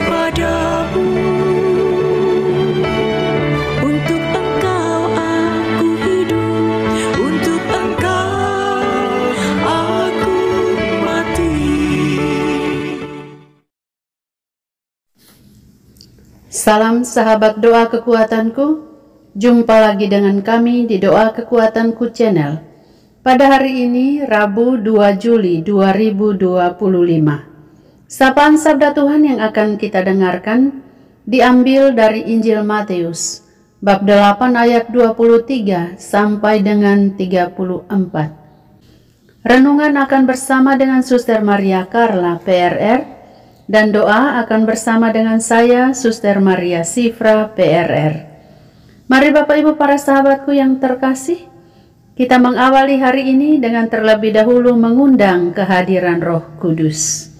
kepadamu. Untuk Engkau aku hidup, untuk Engkau aku mati. Salam sahabat doa kekuatanku, jumpa lagi dengan kami di Doa Kekuatanku Channel. Pada hari ini, Rabu 2 Juli 2025. Sapaan Sabda Tuhan yang akan kita dengarkan diambil dari Injil Matius, bab 8 ayat 23 sampai dengan 34. Renungan akan bersama dengan Suster Maria Carla, PRR, dan doa akan bersama dengan saya, Suster Maria Sifra, PRR. Mari Bapak Ibu para sahabatku yang terkasih, kita mengawali hari ini dengan terlebih dahulu mengundang kehadiran Roh Kudus.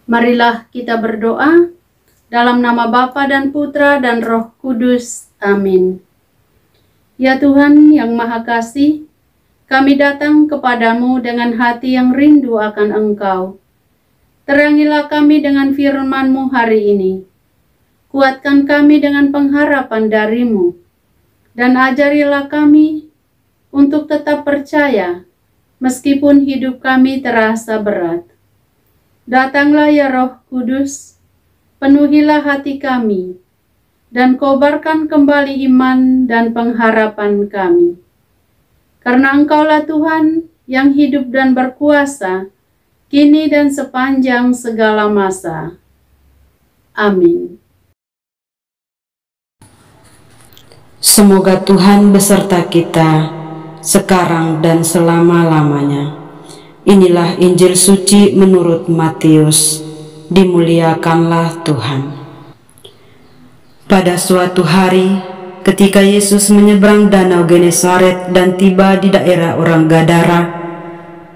Marilah kita berdoa dalam nama Bapa dan Putra dan Roh Kudus. Amin. Ya Tuhan yang Maha Kasih, kami datang kepadamu dengan hati yang rindu akan Engkau. Terangilah kami dengan firman-Mu hari ini. Kuatkan kami dengan pengharapan dari-Mu. Dan ajarilah kami untuk tetap percaya meskipun hidup kami terasa berat. Datanglah ya Roh Kudus, penuhilah hati kami, dan kobarkan kembali iman dan pengharapan kami. Karena Engkaulah Tuhan yang hidup dan berkuasa, kini dan sepanjang segala masa. Amin. Semoga Tuhan beserta kita, sekarang dan selama-lamanya. Inilah Injil suci menurut Matius. Dimuliakanlah Tuhan. Pada suatu hari, ketika Yesus menyeberang danau Genesaret dan tiba di daerah orang Gadara,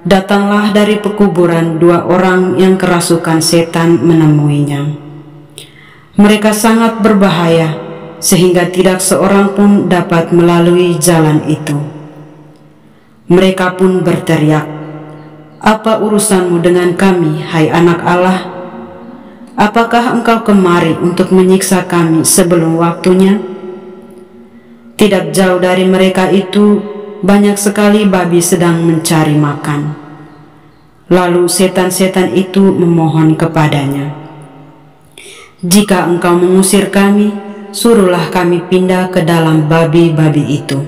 datanglah dari pekuburan 2 orang yang kerasukan setan menemuinya. Mereka sangat berbahaya, sehingga tidak seorang pun dapat melalui jalan itu. Mereka pun berteriak, "Apa urusanmu dengan kami, hai anak Allah? Apakah engkau kemari untuk menyiksa kami sebelum waktunya?" Tidak jauh dari mereka itu, banyak sekali babi sedang mencari makan. Lalu setan-setan itu memohon kepadanya, "Jika engkau mengusir kami, suruhlah kami pindah ke dalam babi-babi itu."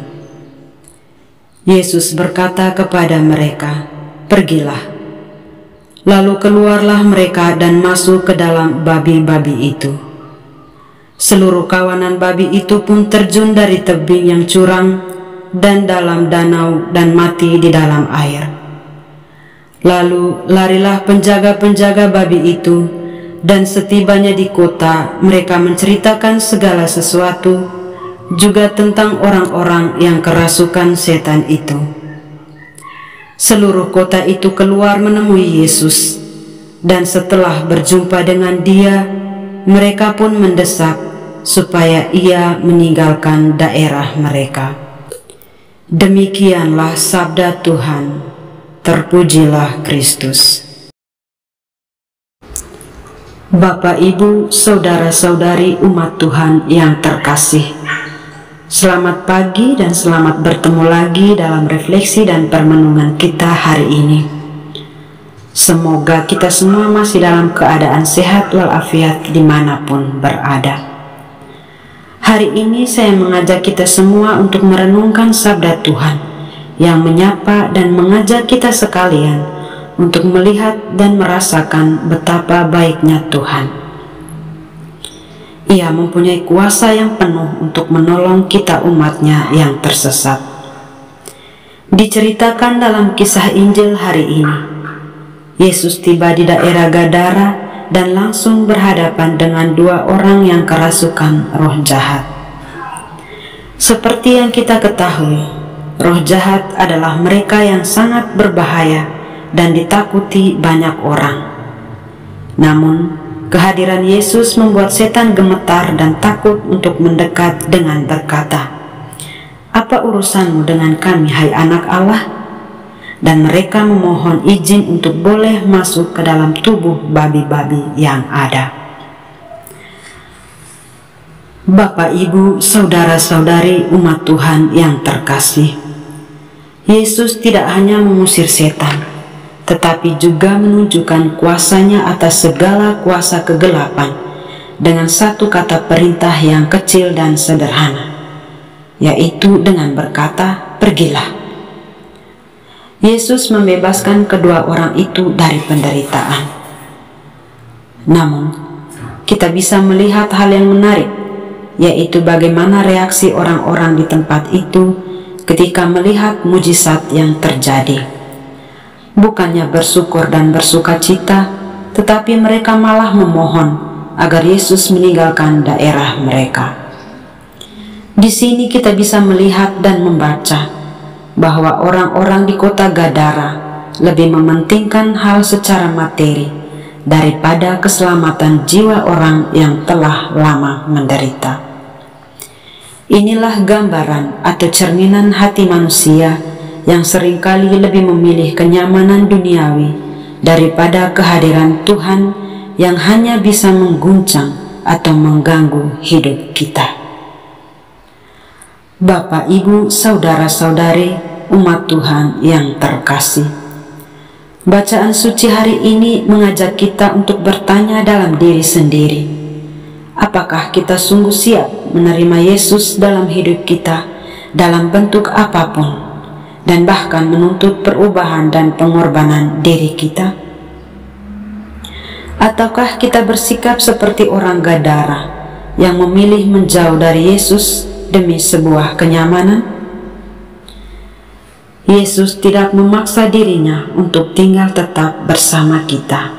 Yesus berkata kepada mereka, "Pergilah." Lalu keluarlah mereka dan masuk ke dalam babi-babi itu. Seluruh kawanan babi itu pun terjun dari tebing yang curam dan dalam danau dan mati di dalam air. Lalu larilah penjaga-penjaga babi itu, dan setibanya di kota mereka menceritakan segala sesuatu, juga tentang orang-orang yang kerasukan setan itu. Seluruh kota itu keluar menemui Yesus, dan setelah berjumpa dengan Dia, mereka pun mendesak supaya Ia meninggalkan daerah mereka. Demikianlah sabda Tuhan. Terpujilah Kristus. Bapak, Ibu, saudara-saudari umat Tuhan yang terkasih, selamat pagi dan selamat bertemu lagi dalam refleksi dan permenungan kita hari ini. Semoga kita semua masih dalam keadaan sehat walafiat dimanapun berada. Hari ini saya mengajak kita semua untuk merenungkan sabda Tuhan yang menyapa dan mengajak kita sekalian untuk melihat dan merasakan betapa baiknya Tuhan. Ia mempunyai kuasa yang penuh untuk menolong kita umatnya yang tersesat. Diceritakan dalam kisah Injil hari ini, Yesus tiba di daerah Gadara dan langsung berhadapan dengan dua orang yang kerasukan roh jahat. Seperti yang kita ketahui, roh jahat adalah mereka yang sangat berbahaya dan ditakuti banyak orang. Namun, kehadiran Yesus membuat setan gemetar dan takut untuk mendekat dengan berkata, "Apa urusanmu dengan kami, hai anak Allah?" Dan mereka memohon izin untuk boleh masuk ke dalam tubuh babi-babi yang ada. Bapak, Ibu, saudara-saudari umat Tuhan yang terkasih, Yesus tidak hanya mengusir setan, tetapi juga menunjukkan kuasanya atas segala kuasa kegelapan dengan satu kata perintah yang kecil dan sederhana, yaitu dengan berkata, "Pergilah." Yesus membebaskan kedua orang itu dari penderitaan. Namun, kita bisa melihat hal yang menarik, yaitu bagaimana reaksi orang-orang di tempat itu ketika melihat mujizat yang terjadi. Bukannya bersyukur dan bersuka cita, tetapi mereka malah memohon agar Yesus meninggalkan daerah mereka. Di sini kita bisa melihat dan membaca bahwa orang-orang di kota Gadara lebih mementingkan hal secara materi daripada keselamatan jiwa orang yang telah lama menderita. Inilah gambaran atau cerminan hati manusia yang seringkali lebih memilih kenyamanan duniawi daripada kehadiran Tuhan yang hanya bisa mengguncang atau mengganggu hidup kita. Bapak, Ibu, saudara-saudari umat Tuhan yang terkasih, bacaan suci hari ini mengajak kita untuk bertanya dalam diri sendiri, apakah kita sungguh siap menerima Yesus dalam hidup kita dalam bentuk apapun, dan bahkan menuntut perubahan dan pengorbanan diri kita? Ataukah kita bersikap seperti orang Gadara yang memilih menjauh dari Yesus demi sebuah kenyamanan? Yesus tidak memaksa dirinya untuk tinggal tetap bersama kita.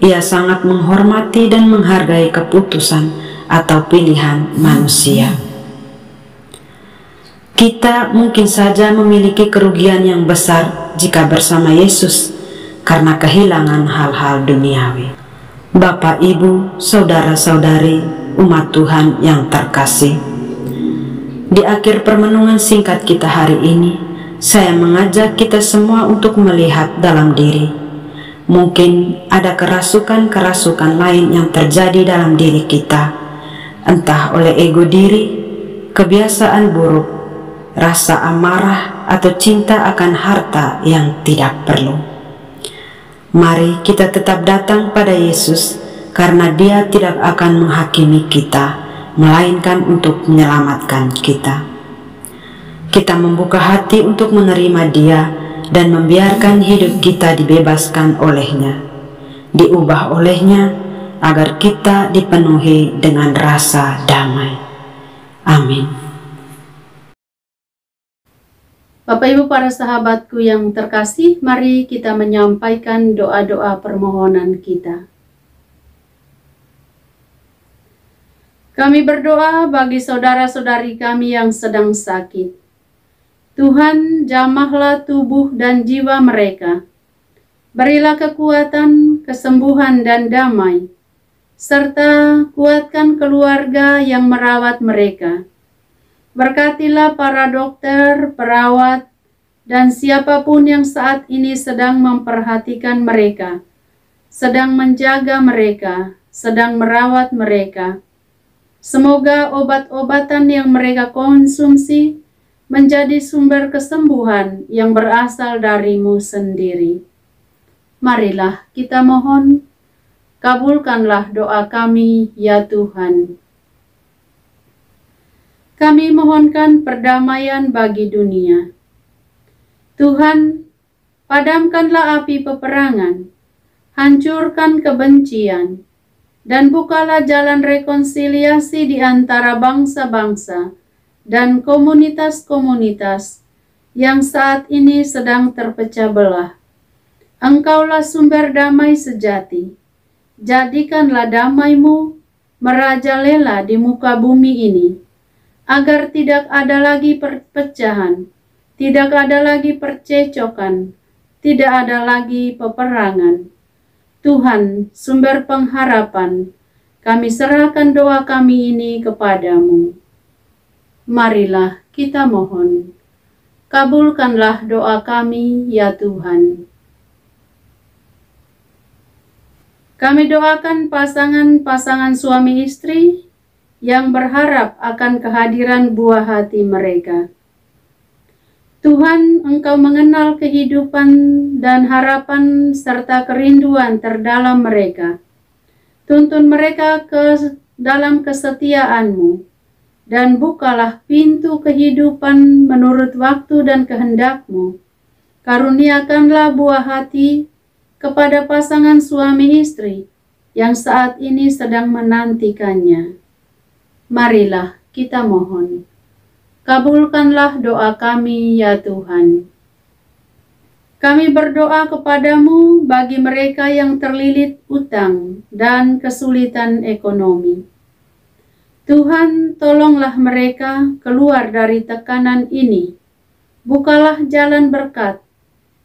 Ia sangat menghormati dan menghargai keputusan atau pilihan manusia. Kita mungkin saja memiliki kerugian yang besar jika bersama Yesus karena kehilangan hal-hal duniawi. Bapak, Ibu, saudara-saudari umat Tuhan yang terkasih, di akhir permenungan singkat kita hari ini, saya mengajak kita semua untuk melihat dalam diri. Mungkin ada kerasukan-kerasukan lain yang terjadi dalam diri kita, entah oleh ego diri, kebiasaan buruk, rasa amarah, atau cinta akan harta yang tidak perlu. Mari kita tetap datang pada Yesus, karena Dia tidak akan menghakimi kita, melainkan untuk menyelamatkan kita. Kita membuka hati untuk menerima Dia dan membiarkan hidup kita dibebaskan oleh-Nya, diubah oleh-Nya, agar kita dipenuhi dengan rasa damai. Amin. Bapak, Ibu, para sahabatku yang terkasih, mari kita menyampaikan doa-doa permohonan kita. Kami berdoa bagi saudara-saudari kami yang sedang sakit. Tuhan, jamahlah tubuh dan jiwa mereka. Berilah kekuatan, kesembuhan, dan damai, serta kuatkan keluarga yang merawat mereka. Berkatilah para dokter, perawat, dan siapapun yang saat ini sedang memperhatikan mereka, sedang menjaga mereka, sedang merawat mereka. Semoga obat-obatan yang mereka konsumsi menjadi sumber kesembuhan yang berasal dari-Mu sendiri. Marilah kita mohon, kabulkanlah doa kami, ya Tuhan. Kami mohonkan perdamaian bagi dunia. Tuhan, padamkanlah api peperangan, hancurkan kebencian, dan bukalah jalan rekonsiliasi di antara bangsa-bangsa dan komunitas-komunitas yang saat ini sedang terpecah belah. Engkaulah sumber damai sejati. Jadikanlah damai-Mu merajalela di muka bumi ini, agar tidak ada lagi perpecahan, tidak ada lagi percecokan, tidak ada lagi peperangan. Tuhan, sumber pengharapan, kami serahkan doa kami ini kepadamu. Marilah kita mohon, kabulkanlah doa kami, ya Tuhan. Kami doakan pasangan-pasangan suami istri yang berharap akan kehadiran buah hati mereka. Tuhan, Engkau mengenal kehidupan dan harapan serta kerinduan terdalam mereka. Tuntun mereka ke dalam kesetiaan-Mu, dan bukalah pintu kehidupan menurut waktu dan kehendak-Mu. Karuniakanlah buah hati kepada pasangan suami istri yang saat ini sedang menantikannya. Marilah kita mohon, kabulkanlah doa kami, ya Tuhan. Kami berdoa kepadamu bagi mereka yang terlilit utang dan kesulitan ekonomi. Tuhan, tolonglah mereka keluar dari tekanan ini. Bukalah jalan berkat,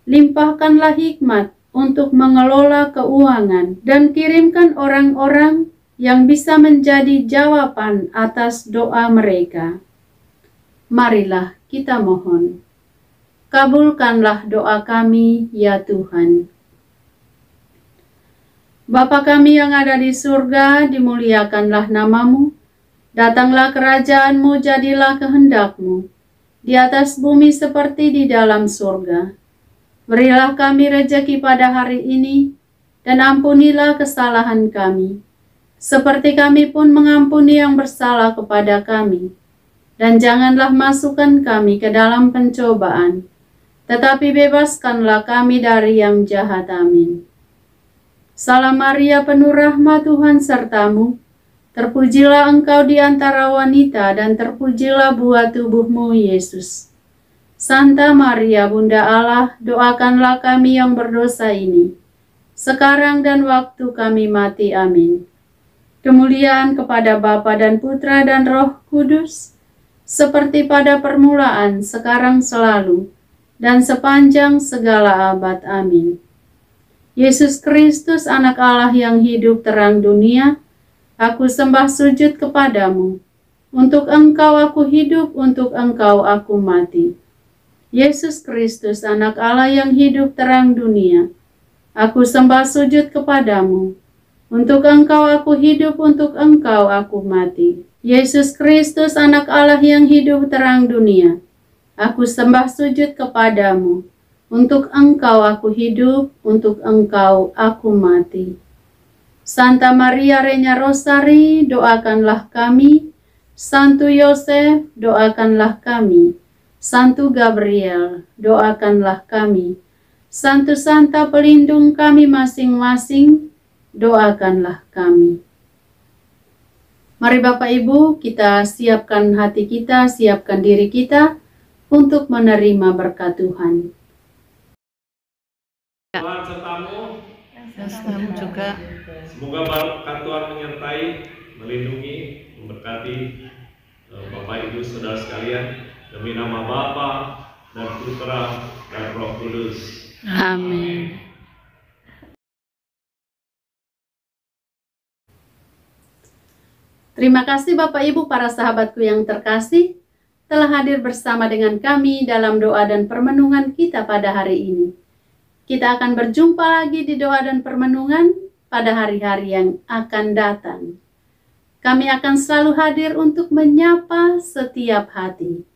limpahkanlah hikmat untuk mengelola keuangan, dan kirimkan orang-orang yang bisa menjadi jawaban atas doa mereka. Marilah kita mohon, kabulkanlah doa kami, ya Tuhan. Bapa kami yang ada di surga, dimuliakanlah nama-Mu. Datanglah kerajaan-Mu, jadilah kehendak-Mu, di atas bumi seperti di dalam surga. Berilah kami rejeki pada hari ini, dan ampunilah kesalahan kami, seperti kami pun mengampuni yang bersalah kepada kami. Dan janganlah masukkan kami ke dalam pencobaan, tetapi bebaskanlah kami dari yang jahat. Amin. Salam Maria, penuh rahmat, Tuhan serta-Mu. Terpujilah Engkau di antara wanita, dan terpujilah buah tubuh-Mu, Yesus. Santa Maria, Bunda Allah, doakanlah kami yang berdosa ini, sekarang dan waktu kami mati. Amin. Kemuliaan kepada Bapa dan Putra dan Roh Kudus, seperti pada permulaan, sekarang, selalu, dan sepanjang segala abad. Amin. Yesus Kristus, Anak Allah yang hidup terang dunia, aku sembah sujud kepadamu. Untuk Engkau aku hidup, untuk Engkau aku mati. Yesus Kristus, Anak Allah yang hidup terang dunia, aku sembah sujud kepadamu. Untuk Engkau aku hidup, untuk Engkau aku mati. Yesus Kristus, Anak Allah yang hidup terang dunia, aku sembah sujud kepadamu. Untuk Engkau aku hidup, untuk Engkau aku mati. Santa Maria Reina Rosari, doakanlah kami. Santo Yosef, doakanlah kami. Santo Gabriel, doakanlah kami. Santo Santa pelindung kami masing-masing, doakanlah kami. Mari Bapak Ibu, kita siapkan hati kita, siapkan diri kita untuk menerima berkat Tuhan. Tuhan sertamu, Sertamu juga. semoga berkat Tuhan menyertai, melindungi, memberkati Bapak Ibu Saudara sekalian, demi nama Bapa dan Putra, dan Roh Kudus. Amin. Terima kasih Bapak Ibu para sahabatku yang terkasih telah hadir bersama dengan kami dalam doa dan permenungan kita pada hari ini. Kita akan berjumpa lagi di doa dan permenungan pada hari-hari yang akan datang. Kami akan selalu hadir untuk menyapa setiap hati.